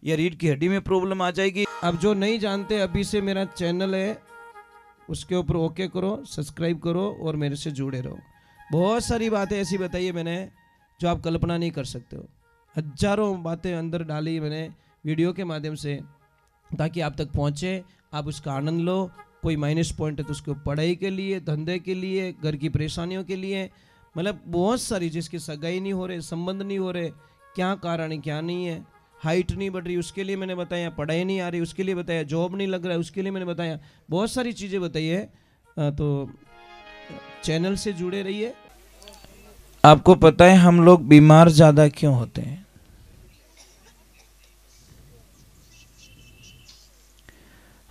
या रीढ़ की हड्डी में प्रॉब्लम आ जाएगी। अब जो नहीं जानते, अभी से मेरा चैनल है उसके ऊपर ओके करो, सब्सक्राइब करो और मेरे से जुड़े रहो। बहुत सारी बातें ऐसी बताई है मैंने जो आप कल्पना नहीं कर सकते हो। हजारों बातें अंदर डाली मैंने वीडियो के माध्यम से, ताकि आप तक पहुँचे, आप उसका आनंद लो। कोई माइनस पॉइंट है तो उसको पढ़ाई के लिए, धंधे के लिए, घर की परेशानियों के लिए, मतलब बहुत सारी, जिसकी सगाई नहीं हो रहे, संबंध नहीं हो रहे, क्या कारण है क्या नहीं है, हाइट नहीं बढ़ रही उसके लिए मैंने बताया, पढ़ाई नहीं आ रही उसके लिए बताया, जॉब नहीं लग रहा है उसके लिए मैंने बताया, बहुत सारी चीज़ें बताई है। तो चैनल से जुड़े रहिए। आपको पता है हम लोग बीमार ज़्यादा क्यों होते हैं?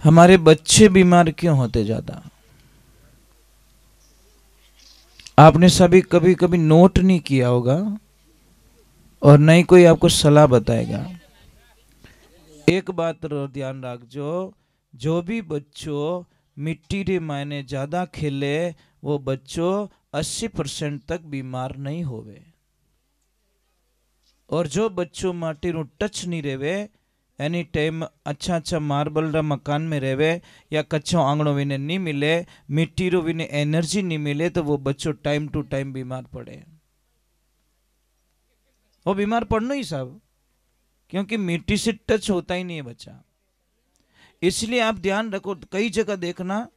हमारे बच्चे बीमार क्यों होते ज़्यादा? आपने सभी कभी कभी नोट नहीं किया होगा और नहीं कोई आपको सलाह बताएगा। एक बात ध्यान रखो, जो भी बच्चों मिट्टी रे मायने ज़्यादा खेले वो बच्चों 80% तक बीमार नहीं होवे। और जो बच्चों माटी रू टच नहीं रेवे, एनी टाइम अच्छा अच्छा मार्बल रा मकान में रेवे या कच्चो आंगणो विने नहीं मिले, मिट्टी रो विने एनर्जी नहीं मिले, तो वो बच्चों टाइम टू टाइम बीमार पड़े। वो बीमार पड़ना ही सब, क्योंकि मिट्टी से टच होता ही नहीं है बच्चा। इसलिए आप ध्यान रखो, कई जगह देखना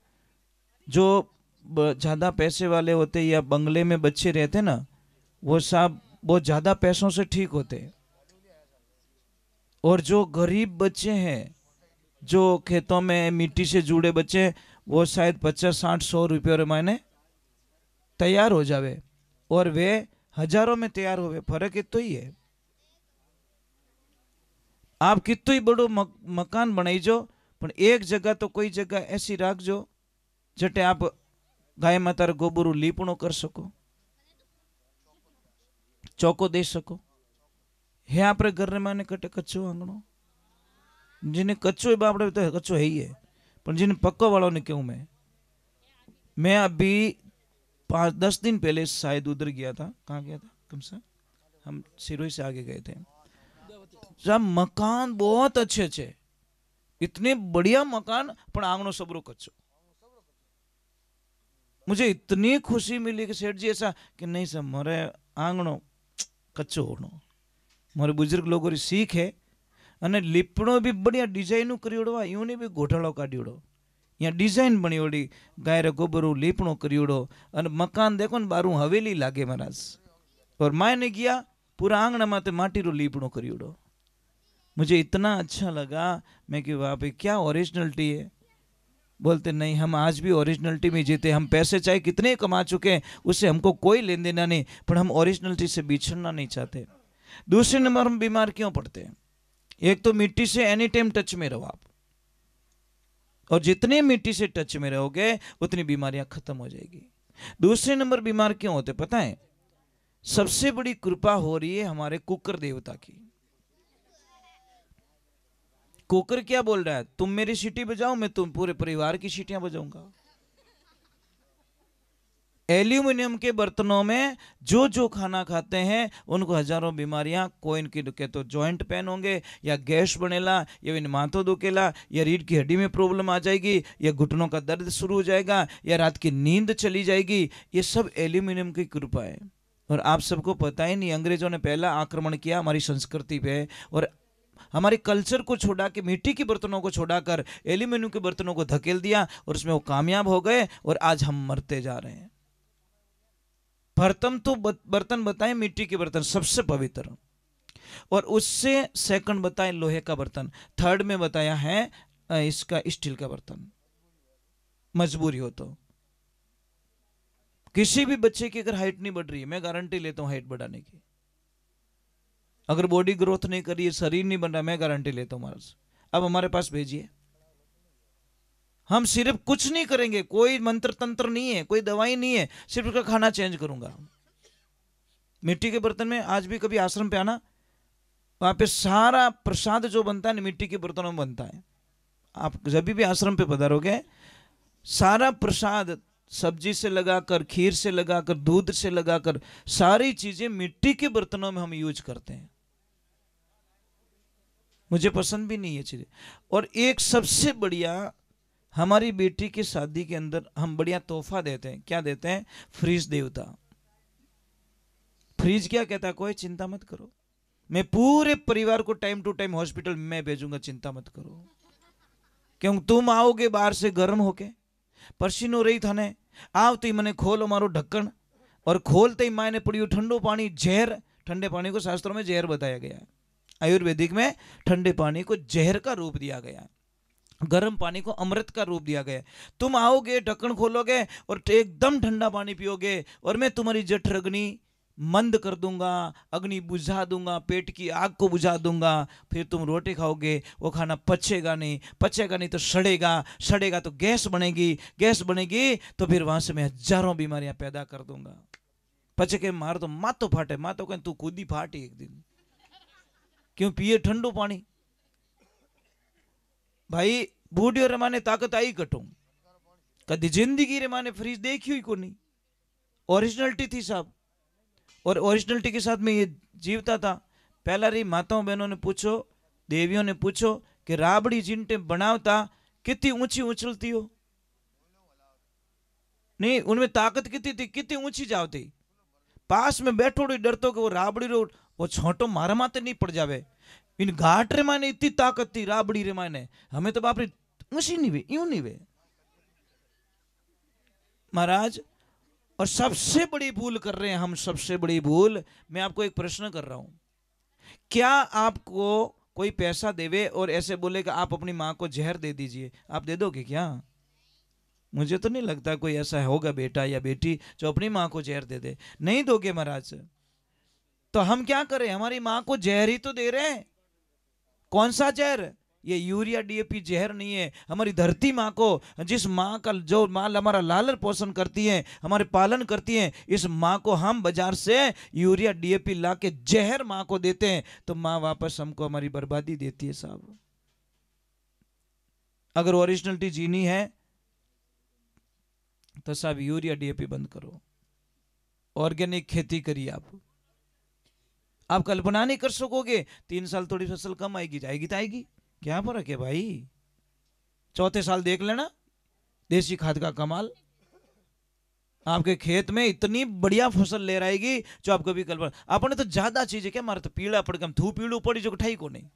जो ज़्यादा पैसे वाले होते या बंगले में बच्चे रहते ना, वो सब बहुत ज़्यादा पैसों से ठीक होते। और जो गरीब बच्चे हैं, जो खेतों में मिट्टी से जुड़े बच्चे, वो शायद 50-60-100 रुपये महीने तैयार हो जावे और वे हजारों में तैयार होवे। फर्क इतो ही है। आप कितो ही बड़ो मकान बनाईजो, पर एक जगह तो कोई जगह ऐसी राखजो जटे आप गाय माता गोबरू लीपणो कर सको, चौको दे सको। है आपरे घर में कटे कच्चो आंगणो, जिन्हें कच्चो बापड़े तो कच्चो है ही है, पर जिन्हें पक्का वालों ने क्यों। मैं अभी 5-10 दिन पहले शायद उधर गया था। कहाँ गया था? कम से हम सिरोही से आगे गए थे। जब मकान बहुत अच्छे अच्छे, इतने बढ़िया मकान, पर आंगणो सबरो कच्चो। मुझे इतनी खुशी मिली कि सेठ जी ऐसा कि नहीं सर, मारे आंगणो कच्चो होनो। मारे बुजुर्ग लोगों री सीख है। अने लीपणो भी बढ़िया डिजाइन करियोड़ो, यूं भी घोटाड़ो काढ़ियोड़ो, यहाँ डिजाइन बनियोड़ी, गाय रे गोबरू लीपणो करियोड़ो, अने मकान देखो न बारू हवेली लागे महाराज। और मायने गया पूरा आंगणा माते माटी रो लीपणो करियोड़ो। मुझे इतना अच्छा लगा। मैं कि वाह भाई क्या ओरिजिनलिटी है। बोलते नहीं, हम आज भी ओरिजिनलिटी में जीते। हम पैसे चाहे कितने कमा चुके हैं, उससे हमको कोई लेन देना नहीं, पर हम ओरिजिनलिटी से बिछड़ना नहीं चाहते। दूसरे नंबर हम बीमार क्यों पड़ते हैं? एक तो मिट्टी से एनी टाइम टच में रहो आप, और जितने मिट्टी से टच में रहोगे उतनी बीमारियां खत्म हो जाएगी। दूसरे नंबर बीमार क्यों होते पता है? सबसे बड़ी कृपा हो रही है हमारे कुकर देवता की। कुकर क्या बोल रहा है? तुम मेरी सीटी बजाओ, मैं तुम पूरे परिवार की सीटियां बजाऊंगा। एल्यूमिनियम के बर्तनों में जो जो खाना खाते हैं उनको हजारों बीमारियां, कोई इनकी दुखे तो जॉइंट पेन होंगे, या गैस बनेला, या इन माथो दुखेला, या रीढ़ की हड्डी में प्रॉब्लम आ जाएगी, या घुटनों का दर्द शुरू हो जाएगा, या रात की नींद चली जाएगी। ये सब एल्यूमिनियम की कृपा है। और आप सबको पता ही नहीं, अंग्रेजों ने पहला आक्रमण किया हमारी संस्कृति पे, और हमारे कल्चर को छोड़ा के, मिट्टी के बर्तनों को छोड़ाकर एल्यूमिनियम के बर्तनों को धकेल दिया, और उसमें वो कामयाब हो गए, और आज हम मरते जा रहे हैं। प्रथम तो बर्तन बताए मिट्टी के बर्तन सबसे पवित्र, और उससे सेकंड बताए लोहे का बर्तन, थर्ड में बताया है इसका स्टील का बर्तन। मजबूरी हो तो किसी भी बच्चे की अगर हाइट नहीं बढ़ रही है, मैं गारंटी लेता हूं हाइट बढ़ाने की। अगर बॉडी ग्रोथ नहीं करी है, शरीर नहीं बन रहा, मैं गारंटी लेता हूं महाराज, अब हमारे पास भेजिए। हम सिर्फ कुछ नहीं करेंगे, कोई मंत्र तंत्र नहीं है, कोई दवाई नहीं है, सिर्फ उसका खाना चेंज करूंगा। मिट्टी के बर्तन में आज भी कभी आश्रम पे आना, वहां पे सारा प्रसाद जो बनता है ना मिट्टी के बर्तनों में बनता है। आप जब भी आश्रम पे पधारोगे, सारा प्रसाद सब्जी से लगाकर, खीर से लगाकर, दूध से लगाकर, सारी चीजें मिट्टी के बर्तनों में हम यूज करते हैं। मुझे पसंद भी नहीं है चीज़ें। और एक सबसे बढ़िया, हमारी बेटी की शादी के अंदर हम बढ़िया तोहफा देते हैं। क्या देते हैं? फ्रिज देवता। फ्रिज क्या कहता है? कोई चिंता मत करो, मैं पूरे परिवार को टाइम टू टाइम हॉस्पिटल में भेजूंगा, चिंता मत करो। क्यों? तुम आओगे बाहर से गर्म होके, पसीनो रही थाने, आवती मने खोलो मारो ढक्कन, और खोलते ही मायने पड़ी ठंडो पानी, जहर। ठंडे पानी को शास्त्रों में जहर बताया गया है, आयुर्वेदिक में ठंडे पानी को जहर का रूप दिया गया है, गर्म पानी को अमृत का रूप दिया गया है। तुम आओगे, ढक्कन खोलोगे और एकदम ठंडा पानी पियोगे, और मैं तुम्हारी जठर अग्नि मंद कर दूंगा, अग्नि बुझा दूंगा, पेट की आग को बुझा दूंगा। फिर तुम रोटी खाओगे, वो खाना पचेगा नहीं, पचेगा नहीं तो सड़ेगा, सड़ेगा तो गैस बनेगी, गैस बनेगी तो फिर वहां से मैं हजारों बीमारियां पैदा कर दूंगा। पचे के मार तो मातो फाटे, मातो कहें तू खुद ही फाटी एक दिन, क्यों? पिए ठंडो पानी। भाई बूढ़ी रे माने ताकत आई कटो, कदी जिंदगी रे माने फ्रीज देखी हुई को नहीं। ओरिजिनलिटी थी साहब, और ओरिजिनलिटी के साथ में ये जीवता था। पहला री माताओं बहनों ने पूछो, देवियों ने पूछो कि राबड़ी जिनटे बनावता कितनी ऊंची उछलती हो? नहीं, उनमें ताकत कितनी थी, कितनी ऊंची जावती। पास में बैठो डरतो कि वो राबड़ी रो वो छोटो मारा माते नहीं पड़ जावे। इन घाट रे माने इतनी ताकत थी राबड़ी रे माने, हमें तो बाप रे ऊंची नहीं वे, यूं नहीं वे महाराज। और सबसे बड़ी भूल कर रहे हैं हम, सबसे बड़ी भूल। मैं आपको एक प्रश्न कर रहा हूं, क्या आपको कोई पैसा देवे और ऐसे बोले कि आप अपनी मां को जहर दे दीजिए, आप दे दोगे क्या? मुझे तो नहीं लगता कोई ऐसा होगा बेटा या बेटी जो अपनी मां को जहर दे दे। नहीं दोगे महाराज। तो हम क्या करें? हमारी मां को जहर ही तो दे रहे हैं। कौन सा जहर? ये यूरिया डीएपी जहर नहीं है। हमारी धरती माँ को, जिस माँ का जो माँ हमारा लालन पोषण करती है, हमारे पालन करती है, इस माँ को हम बाजार से यूरिया डीएपी ला के जहर माँ को देते हैं, तो माँ वापस हमको हमारी बर्बादी देती है साहब। अगर ओरिजिनलिटी जीनी है तो साहब यूरिया डीएपी बंद करो, ऑर्गेनिक खेती करिए। आप कल्पना नहीं कर सकोगे, 3 साल थोड़ी फसल कम आएगी, जाएगी तो आएगी, क्या फर्क है भाई। चौथे साल देख लेना देसी खाद का कमाल, आपके खेत में इतनी बढ़िया फसल ले आएगी जो आप कभी कल्पना। आपने तो ज्यादा चीजें क्या, मारे तो पीड़ा पड़ गम, थू पीड़ू पड़ी जो ठाई को नहीं।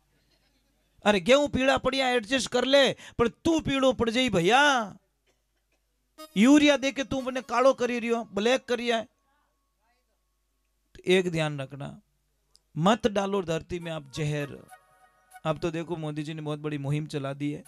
अरे गेहूं पीड़ा पड़िया एडजस्ट कर ले, पर तू पीड़ो पड़ जाई भैया। यूरिया दे के तू मैंने कालो करी रियो, ब्लैक करिया। तो एक ध्यान रखना, मत डालो धरती में आप जहर। अब तो देखो मोदी जी ने बहुत बड़ी मुहिम चला दी है,